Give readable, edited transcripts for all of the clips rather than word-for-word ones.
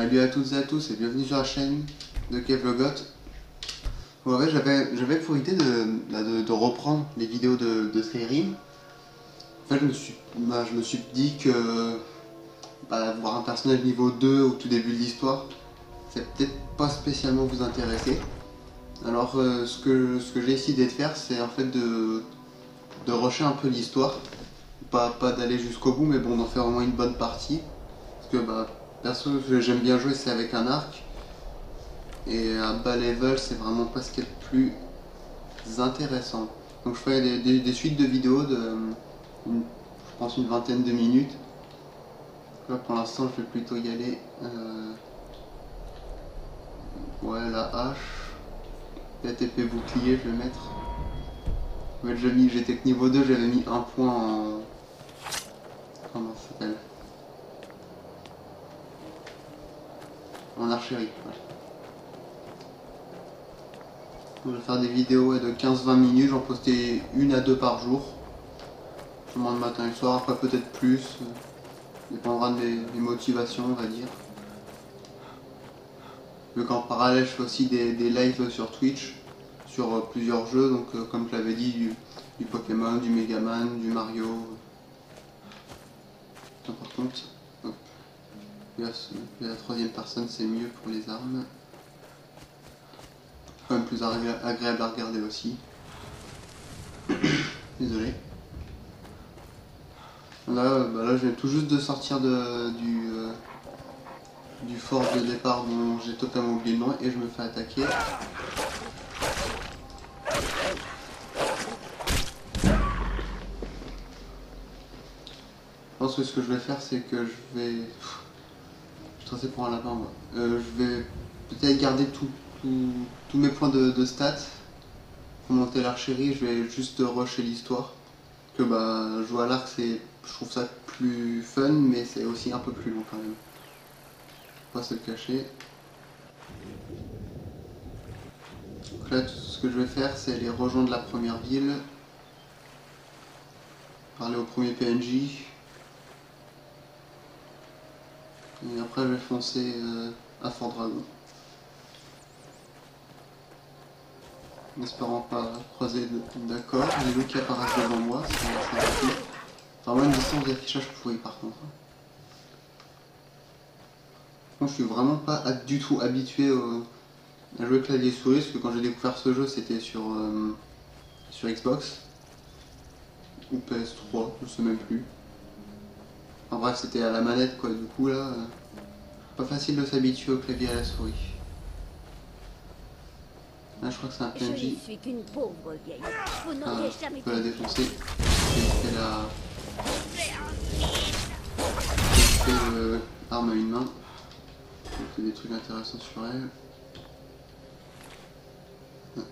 Salut à toutes et à tous et bienvenue sur la chaîne de Kevlogot. En fait, j'avais pour idée de reprendre les vidéos de Skyrim. En fait, je me suis dit que voir un personnage niveau 2 au tout début de l'histoire, c'est peut-être pas spécialement vous intéresser. Alors, ce que j'ai décidé de faire, c'est en fait de rusher un peu l'histoire. Pas d'aller jusqu'au bout, mais bon, d'en faire au moins une bonne partie. Parce que perso, ce que j'aime bien jouer, c'est avec un arc. Et à bas level, c'est vraiment pas ce qui est le plus intéressant. Donc je ferai des suites de vidéos je pense une vingtaine de minutes. Là pour l'instant je vais plutôt y aller. Ouais, la hache. Peut-être épée bouclier, je vais mettre. J'étais que niveau 2, j'avais mis un point en... Comment ça s'appelle? En archerie, voilà. Je vais faire des vidéos de 15-20 minutes, j'en postais 1 à 2 par jour. Le matin et le soir, après peut-être plus. Dépendra de mes motivations, on va dire. Vu qu'en parallèle, je fais aussi des lives sur Twitch, sur plusieurs jeux, donc comme je l'avais dit, du Pokémon, du Megaman, du Mario. Par contre, la troisième personne, c'est mieux pour les armes. Quand même plus agréable à regarder aussi. Désolé. Là, je viens tout juste de sortir du fort de départ dont j'ai totalement oublié le nom et je me fais attaquer. Je pense que ce que je vais faire, c'est que je vais... Je traçais pour un lapin, moi. Je vais peut-être garder tous mes points de stats. Pour monter l'archerie, je vais juste rusher l'histoire. Que jouer à l'arc, je trouve ça plus fun, mais c'est aussi un peu plus long quand même. Pas se le cacher. Donc là, tout ce que je vais faire, c'est aller rejoindre la première ville. Parler au premier PNJ. Et après, je vais foncer à Fort Dragon. En espérant pas croiser d'accord. Les loups qui apparaissent devant moi, c'est rapide. Vraiment une distance d'affichage pourrie par contre. Moi, je suis vraiment pas du tout habitué à jouer clavier souris, parce que quand j'ai découvert ce jeu, c'était sur Xbox ou PS3, je sais même plus. En bref, c'était à la manette quoi, du coup là, pas facile de s'habituer au clavier à la souris. Là, je crois que c'est un PNJ. Je ne suis qu'une pauvre vieille. Vous n'auriez jamais on peut la défoncer. Fait arme à une main. Donc, des trucs intéressants sur elle.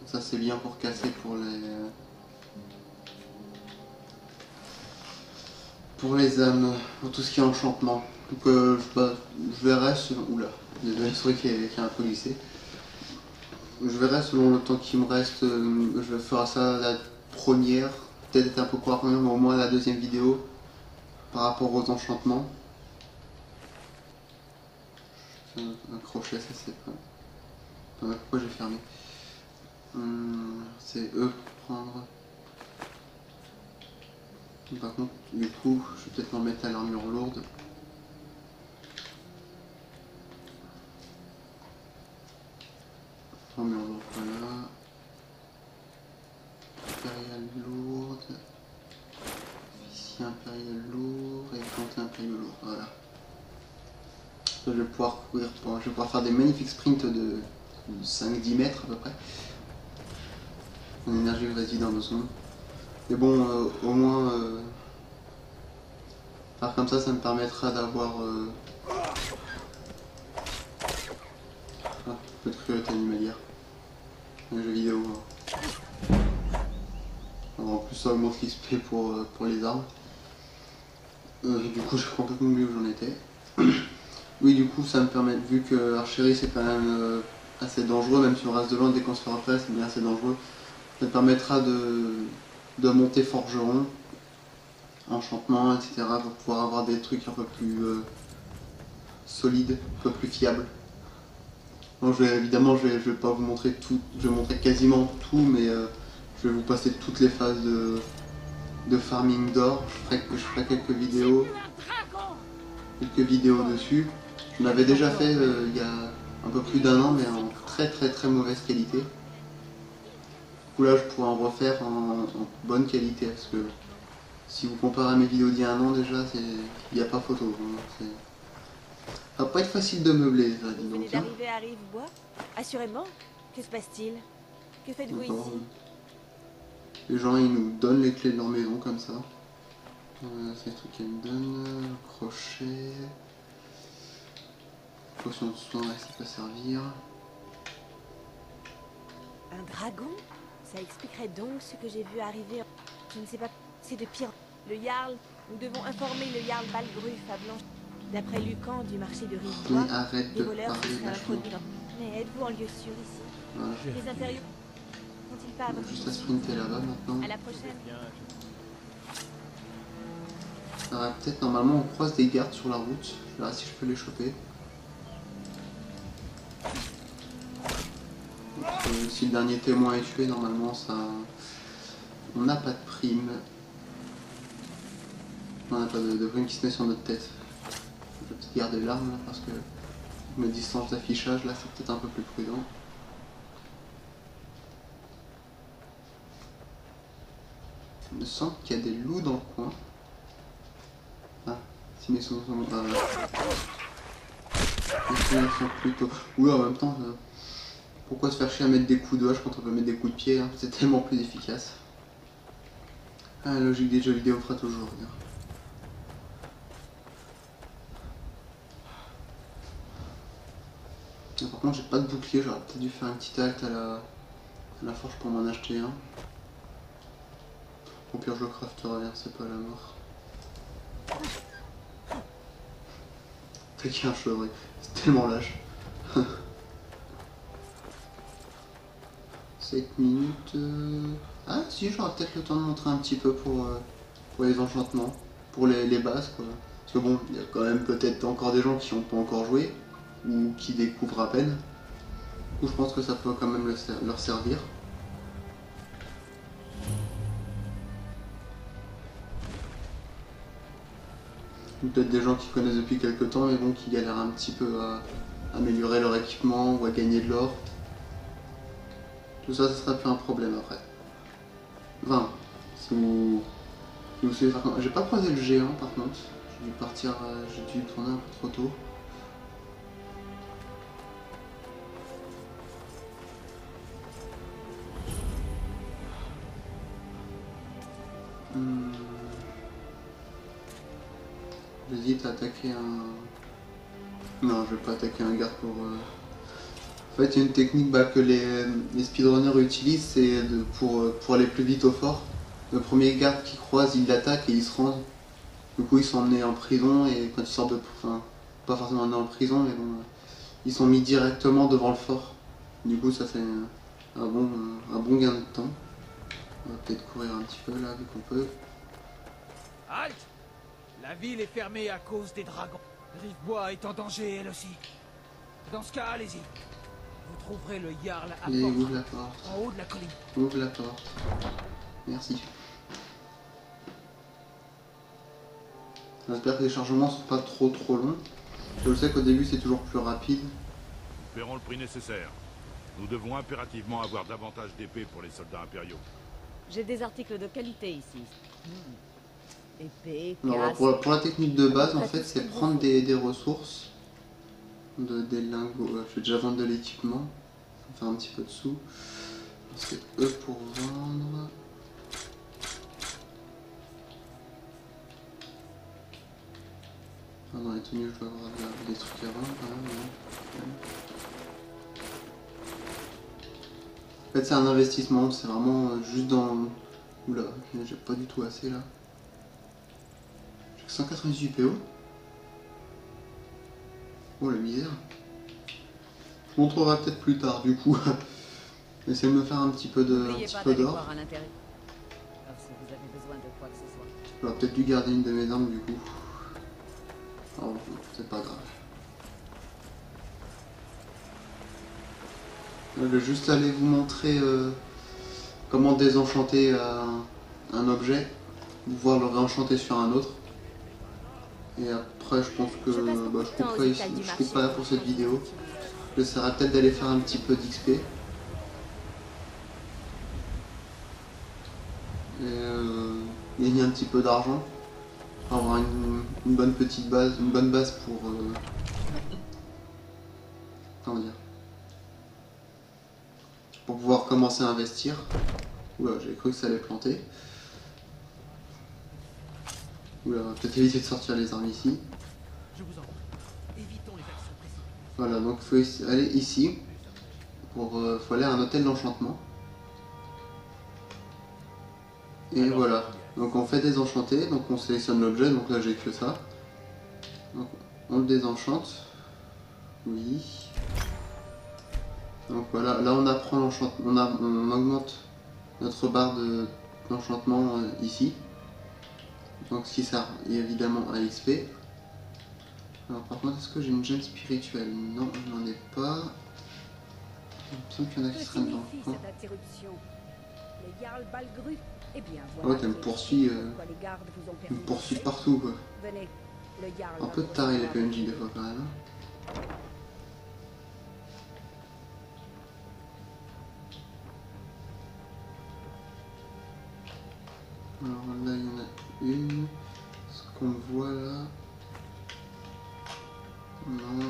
Ça c'est bien pour casser pour les âmes, pour tout ce qui est enchantement. Donc je verrai selon... Oula, désolé, c'est vrai qu'il y a un peu glissé. Je verrai selon le temps qui me reste, je vais faire ça la première, peut-être un peu quoi, mais au moins la deuxième vidéo par rapport aux enchantements. Un crochet, ça c'est pas... Pourquoi j'ai fermé? C'est eux pour prendre. Par contre, du coup, je vais peut-être m'en mettre à l'armure lourde. Armure lourde, voilà. Impériale lourde. Officier impérial lourd et planté impérial lourd, voilà. Je vais pouvoir courir, je vais pouvoir faire des magnifiques sprints de 5-10 mètres à peu près. Mon énergie va-t-il dans 2 secondes. Mais bon, au moins, faire comme ça me permettra d'avoir un peu de cruauté animalière dans les jeux vidéo. Alors, en plus, ça augmente l'XP pour les armes. Du coup, j'ai complètement oublié où j'en étais. Oui, du coup, ça me permet, vu que l'archerie c'est quand même assez dangereux, même si on reste de loin, dès qu'on se fait repérer, c'est bien assez dangereux. Ça me permettra de monter forgeron, enchantement, etc. pour pouvoir avoir des trucs un peu plus solide, un peu plus fiable. Bon, évidemment, je vais pas vous montrer tout, je vais montrer quasiment tout, mais je vais vous passer toutes les phases de farming d'or. Je ferai quelques vidéos dessus. Je l'avais déjà fait il y a un peu plus d'1 an, mais en très mauvaise qualité. Du coup là, je pourrais en refaire en bonne qualité, parce que si vous comparez à mes vidéos d'il y a 1 an déjà, il n'y a pas photo. Hein, ça va pas être facile de meubler, ça, dis Vous donc. venez d'arriver à Rivebois? Assurément. Que se passe-t-il? Que faites-vous ici? Les gens, ils nous donnent les clés de leur maison comme ça. C'est le truc qu'ils me donnent. Crochet. Potion de soin, ça peut servir. Un dragon? Ça expliquerait donc ce que j'ai vu arriver. Je ne sais pas. C'est de pire. Le Jarl. Nous devons informer le Jarl Balgruf à Blanche. D'après Lucan du marché de Rivebois, Mais arrête les de voleurs se parler seraient vachement. introduits dans... Mais êtes-vous en lieu sûr ici? Voilà. Les impériaux sont-ils pas à On va votre juste à sprinter là-bas maintenant. À la prochaine. Alors, peut-être normalement on croise des gardes sur la route. Je verrai si je peux les choper. Donc, si le dernier témoin est tué, normalement ça. On n'a pas de prime. On n'a pas de prime qui se met sur notre tête. Je vais peut-être garder l'arme là parce que ma distance d'affichage là c'est peut-être un peu plus prudent. Il me semble qu'il y a des loups dans le coin. Ah, si mes souvenirs sont plutôt... Oui, en même temps, pourquoi se faire chier à mettre des coups de hache quand on peut mettre des coups de pied, hein? C'est tellement plus efficace. Ah, la logique des jeux vidéo fera toujours rire. Par contre, j'ai pas de bouclier, j'aurais peut-être dû faire un petit halte à la forge pour m'en acheter un. Au pire, je le crafterai, c'est pas la mort. T'as qui un cheveu, c'est tellement lâche. 7 minutes. Ah, si, j'aurai peut-être le temps de montrer un petit peu pour les enchantements, pour les bases, quoi. Parce que bon, il y a quand même peut-être encore des gens qui n'ont pas encore joué, ou qui découvrent à peine. Du coup, je pense que ça peut quand même leur servir. Peut-être des gens qui connaissent depuis quelques temps mais bon, qui galèrent un petit peu à améliorer leur équipement ou à gagner de l'or. Tout ça, ça serait plus un problème après. Enfin, si vous savez faire... J'ai pas croisé le géant par contre. J'ai dû partir, j'ai dû tourner un peu trop tôt. J'hésite à attaquer un... Non, je vais pas attaquer un garde pour... En fait, il y a une technique que les speedrunners utilisent, c'est pour aller plus vite au fort. Le premier garde qui croise, il l'attaque et il se rend. Du coup, ils sont emmenés en prison et quand ils sortent de... Enfin, pas forcément emmenés en prison, mais bon... Ils sont mis directement devant le fort. Du coup, ça fait un bon gain de temps. On va peut-être courir un petit peu là, vu qu'on peut. Halte! La ville est fermée à cause des dragons. Rivebois est en danger, elle aussi. Dans ce cas, allez-y. Vous trouverez le Jarl à Allez, Port, ouvre la porte. en haut de la colline. Ouvre la porte. Merci. J'espère que les chargements sont pas trop longs. Je sais qu'au début c'est toujours plus rapide. Nous paierons le prix nécessaire. Nous devons impérativement avoir davantage d'épées pour les soldats impériaux. J'ai des articles de qualité ici. Épée, Alors, casse... pour la technique de base, en fait, c'est prendre des ressources, des lingots. Je vais déjà vendre de l'équipement, faire un petit peu de sous. C'est eux pour vendre. Ah, dans les tenues, je dois avoir des trucs à vendre quand même. En fait, c'est un investissement, c'est vraiment juste dans. Oula, j'ai pas du tout assez là. J'ai que 198 PO. Oh la misère. Je montrerai peut-être plus tard du coup. Essayer de me faire un petit peu d'or. J'aurais peut-être dû garder une de mes armes du coup. Oh, c'est pas grave. Je vais juste aller vous montrer comment désenchanter un objet, pouvoir le réenchanter sur un autre. Et après je pense que je couperai là pour cette vidéo. J'essaierai peut-être d'aller faire un petit peu d'XP. Et gagner un petit peu d'argent. Pour avoir une bonne petite base, une bonne base pour... comment dire, pour pouvoir commencer à investir. Oula, j'ai cru que ça allait planter. Oula, on va peut-être éviter de sortir les armes ici. Voilà, donc il faut aller ici. Faut aller à un hôtel d'enchantement. Et voilà, donc on fait désenchanter, donc on sélectionne l'objet, donc là j'ai que ça. Donc on le désenchante. Oui. Donc voilà, là on apprend l'enchantement, on augmente notre barre d'enchantement ici. Donc ce qui sert évidemment à XP. Alors par contre, est-ce que j'ai une gemme spirituelle? Non, je n'en ai pas. Il me semble qu'il y en a qui seraient dedans. Oh, tu me poursuis partout quoi. Un peu de taré les PNJ des fois quand même. Alors là il y en a une. Ce qu'on voit là. Non.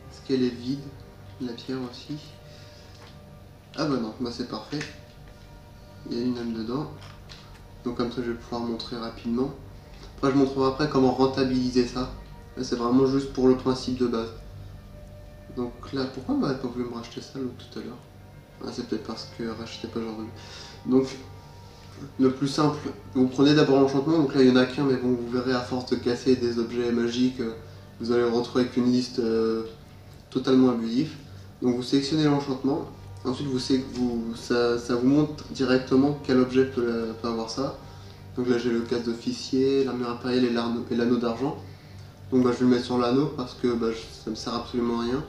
Est-ce qu'elle est vide? La pierre aussi. Ah bah non, bah c'est parfait. Il y a une âme dedans. Donc comme ça je vais pouvoir montrer rapidement. Après je montrerai après comment rentabiliser ça. Là c'est vraiment juste pour le principe de base. Donc là, pourquoi on m'avait pas voulu me racheter ça l'autre tout à l'heure? Ah, c'est peut-être parce que racheter pas genre. Donc le plus simple, vous prenez d'abord l'enchantement, donc là il y en a qu'un, mais bon vous verrez à force de casser des objets magiques, vous allez vous retrouver avec une liste totalement abusive. Donc vous sélectionnez l'enchantement, ensuite ça vous montre directement quel objet peut avoir ça. Donc là j'ai le casque d'officier, l'armure impériale et l'anneau d'argent. Donc je vais le mettre sur l'anneau parce que ça me sert absolument à rien.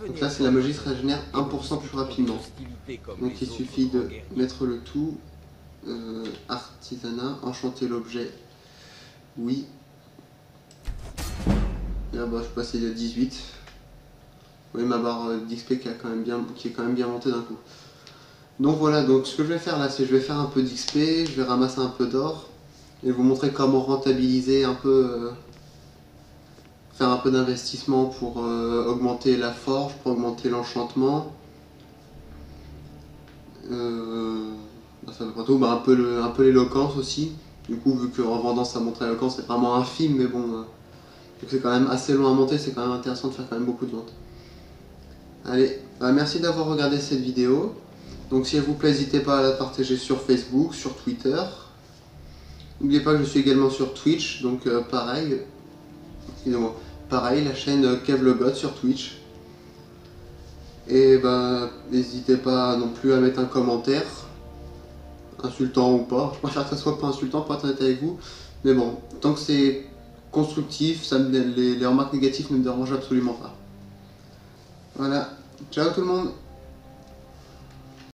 Donc là c'est la magie se régénère 1% plus rapidement. Donc il suffit de mettre le tout. Artisanat, enchanter l'objet. Oui. Et là je suis passé de 18. Vous voyez ma barre d'XP qui est quand même bien montée d'un coup. Donc voilà, donc ce que je vais faire là, c'est je vais faire un peu d'XP, je vais ramasser un peu d'or et vous montrer comment rentabiliser un peu, faire un peu d'investissement pour augmenter la forge, pour augmenter l'enchantement. Ça veut pas tout, un peu l'éloquence aussi. Du coup, vu que revendant ça montre l'éloquence, c'est vraiment infime, mais bon, c'est quand même assez long à monter, c'est quand même intéressant de faire quand même beaucoup de ventes. Allez, merci d'avoir regardé cette vidéo. Donc si elle vous plaît, n'hésitez pas à la partager sur Facebook, sur Twitter. N'oubliez pas que je suis également sur Twitch, donc pareil, excusez-moi, pareil, la chaîne Kev le God sur Twitch. Et n'hésitez pas non plus à mettre un commentaire, insultant ou pas. Je préfère que ça soit pas insultant, pour être honnête avec vous. Mais bon, tant que c'est constructif, les remarques négatives ne me dérangent absolument pas. Voilà, ciao tout le monde.